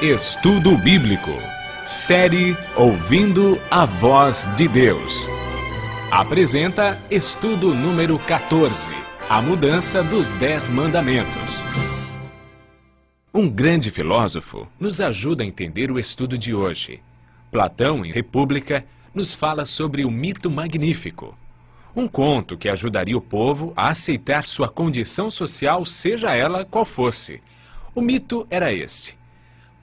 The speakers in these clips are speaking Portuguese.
Estudo Bíblico. Série Ouvindo a Voz de Deus. Apresenta estudo número 14. A mudança dos 10 mandamentos. Um grande filósofo nos ajuda a entender o estudo de hoje. Platão, em República, nos fala sobre o mito magnífico. Um conto que ajudaria o povo a aceitar sua condição social, seja ela qual fosse. O mito era este.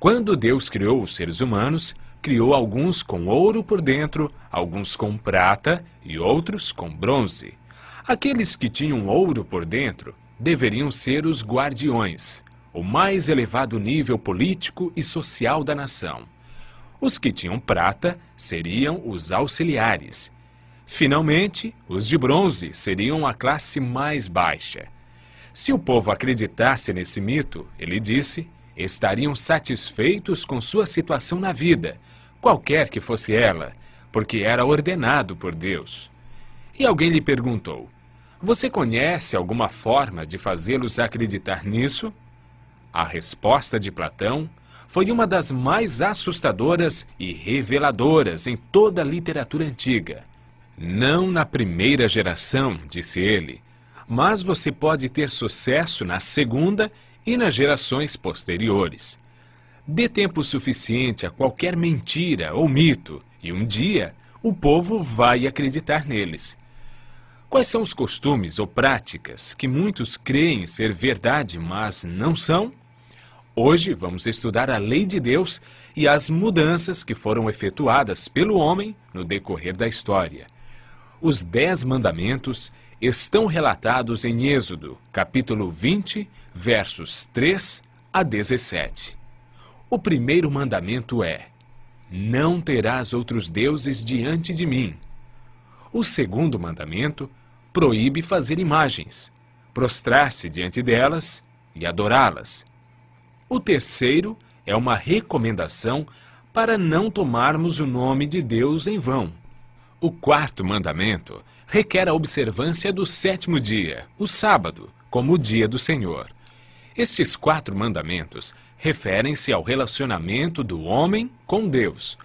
Quando Deus criou os seres humanos, criou alguns com ouro por dentro, alguns com prata e outros com bronze. Aqueles que tinham ouro por dentro deveriam ser os guardiões, o mais elevado nível político e social da nação. Os que tinham prata seriam os auxiliares. Finalmente, os de bronze seriam a classe mais baixa. Se o povo acreditasse nesse mito, ele disse, estariam satisfeitos com sua situação na vida, qualquer que fosse ela, porque era ordenado por Deus. E alguém lhe perguntou, você conhece alguma forma de fazê-los acreditar nisso? A resposta de Platão foi uma das mais assustadoras e reveladoras em toda a literatura antiga. Não na primeira geração, disse ele, mas você pode ter sucesso na segunda e nas gerações posteriores. Dê tempo suficiente a qualquer mentira ou mito, e um dia o povo vai acreditar neles. Quais são os costumes ou práticas que muitos creem ser verdade, mas não são? Hoje vamos estudar a lei de Deus e as mudanças que foram efetuadas pelo homem no decorrer da história. Os 10 mandamentos estão relatados em Êxodo, capítulo 20, versos 3 a 17. O primeiro mandamento é: não terás outros deuses diante de mim. O segundo mandamento proíbe fazer imagens, prostrar-se diante delas e adorá-las. O terceiro é uma recomendação para não tomarmos o nome de Deus em vão. O quarto mandamento requer a observância do 7º dia, o sábado, como o dia do Senhor. Estes 4 mandamentos referem-se ao relacionamento do homem com Deus.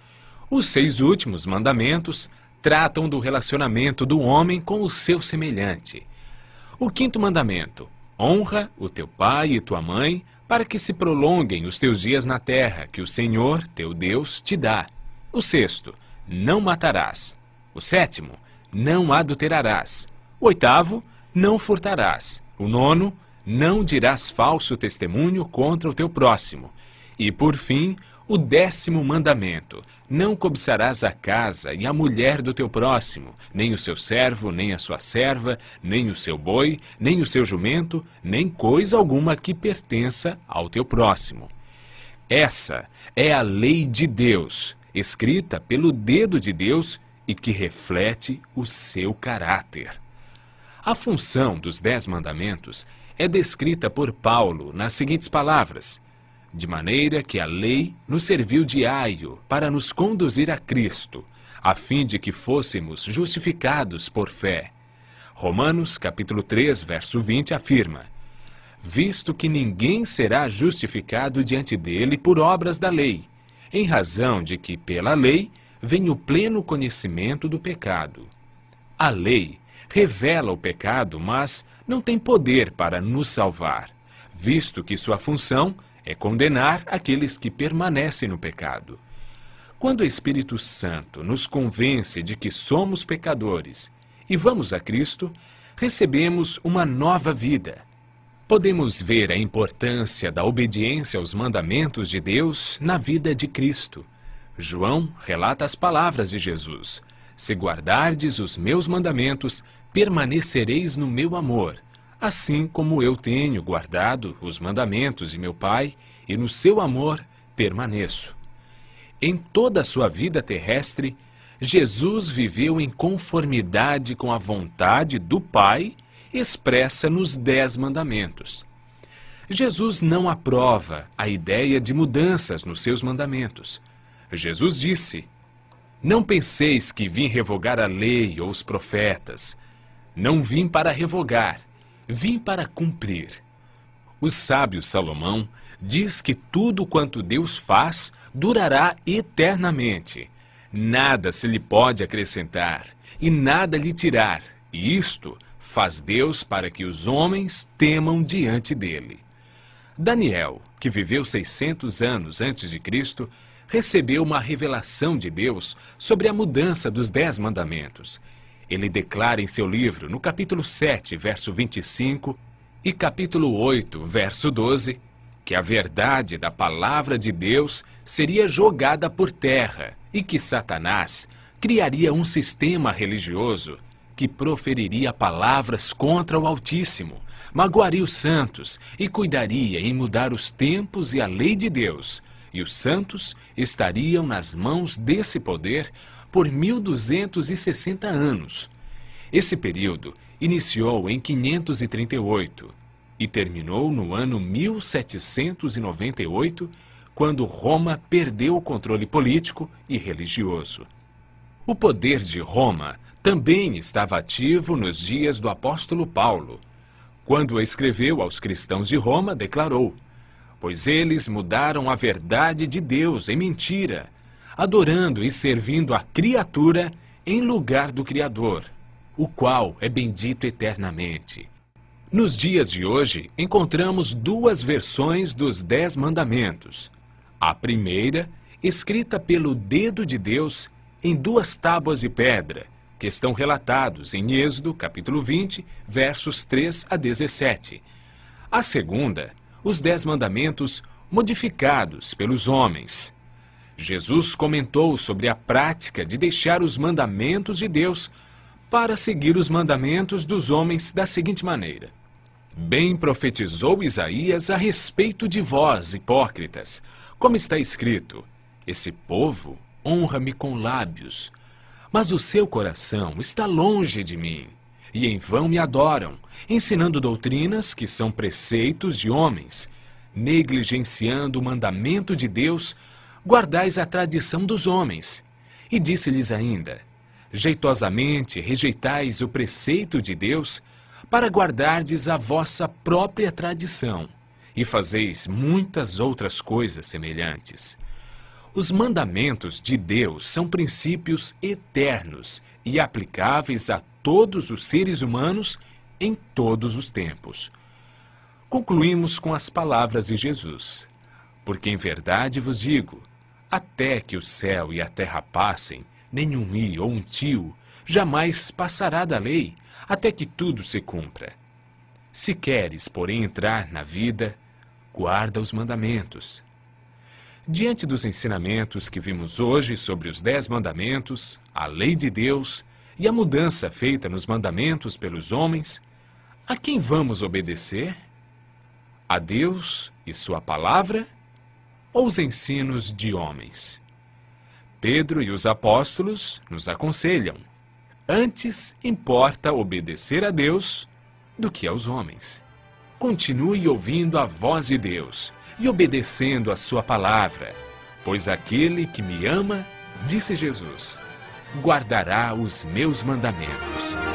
Os 6 últimos mandamentos tratam do relacionamento do homem com o seu semelhante. O 5º mandamento: honra o teu pai e tua mãe, para que se prolonguem os teus dias na terra, que o Senhor, teu Deus, te dá. O 6º: não matarás. O 7º: não adulterarás. O 8º: não furtarás. O 9º: não dirás falso testemunho contra o teu próximo. E, por fim, o 10º mandamento: não cobiçarás a casa e a mulher do teu próximo, nem o seu servo, nem a sua serva, nem o seu boi, nem o seu jumento, nem coisa alguma que pertença ao teu próximo. Essa é a lei de Deus, escrita pelo dedo de Deus e que reflete o seu caráter. A função dos 10 mandamentos é descrita por Paulo nas seguintes palavras: de maneira que a lei nos serviu de aio para nos conduzir a Cristo, a fim de que fôssemos justificados por fé. Romanos capítulo 3, verso 20 afirma: visto que ninguém será justificado diante dele por obras da lei, em razão de que pela lei vem o pleno conhecimento do pecado. A lei revela o pecado, mas não tem poder para nos salvar, visto que sua função é condenar aqueles que permanecem no pecado. Quando o Espírito Santo nos convence de que somos pecadores e vamos a Cristo, recebemos uma nova vida. Podemos ver a importância da obediência aos mandamentos de Deus na vida de Cristo. João relata as palavras de Jesus: se guardardes os meus mandamentos, permanecereis no meu amor, assim como eu tenho guardado os mandamentos de meu Pai, e no seu amor permaneço. Em toda a sua vida terrestre, Jesus viveu em conformidade com a vontade do Pai, expressa nos 10 mandamentos. Jesus não aprova a ideia de mudanças nos seus mandamentos. Jesus disse: não penseis que vim revogar a lei ou os profetas. Não vim para revogar, vim para cumprir. O sábio Salomão diz que tudo quanto Deus faz durará eternamente. Nada se lhe pode acrescentar e nada lhe tirar, e isto faz Deus para que os homens temam diante dele. Daniel, que viveu 600 anos antes de Cristo, recebeu uma revelação de Deus sobre a mudança dos 10 mandamentos. Ele declara em seu livro, no capítulo 7, verso 25, e capítulo 8, verso 12, que a verdade da palavra de Deus seria jogada por terra e que Satanás criaria um sistema religioso que proferiria palavras contra o Altíssimo, magoaria os santos e cuidaria em mudar os tempos e a lei de Deus, e os santos estariam nas mãos desse poder por 1260 anos. Esse período iniciou em 538 e terminou no ano 1798, quando Roma perdeu o controle político e religioso. O poder de Roma também estava ativo nos dias do apóstolo Paulo. Quando escreveu aos cristãos de Roma, declarou: pois eles mudaram a verdade de Deus em mentira, adorando e servindo a criatura em lugar do Criador, o qual é bendito eternamente. Nos dias de hoje, encontramos duas versões dos 10 mandamentos. A primeira, escrita pelo dedo de Deus em 2 tábuas de pedra, que estão relatados em Êxodo, capítulo 20, versos 3 a 17. A segunda, os 10 mandamentos modificados pelos homens. Jesus comentou sobre a prática de deixar os mandamentos de Deus para seguir os mandamentos dos homens da seguinte maneira: bem profetizou Isaías a respeito de vós, hipócritas, como está escrito: esse povo honra-me com lábios, mas o seu coração está longe de mim, e em vão me adoram, ensinando doutrinas que são preceitos de homens. Negligenciando o mandamento de Deus, guardais a tradição dos homens. E disse-lhes ainda: jeitosamente rejeitais o preceito de Deus, para guardardes a vossa própria tradição, e fazeis muitas outras coisas semelhantes. Os mandamentos de Deus são princípios eternos e aplicáveis a todos os seres humanos em todos os tempos. Concluímos com as palavras de Jesus: porque em verdade vos digo, até que o céu e a terra passem, nenhum i ou um tio jamais passará da lei, até que tudo se cumpra. Se queres, porém, entrar na vida, guarda os mandamentos. Diante dos ensinamentos que vimos hoje sobre os 10 mandamentos, a lei de Deus e a mudança feita nos mandamentos pelos homens, a quem vamos obedecer? A Deus e sua palavra ou os ensinos de homens? Pedro e os apóstolos nos aconselham: antes importa obedecer a Deus do que aos homens. Continue ouvindo a voz de Deus e obedecendo a sua palavra, pois aquele que me ama, disse Jesus, guardará os meus mandamentos.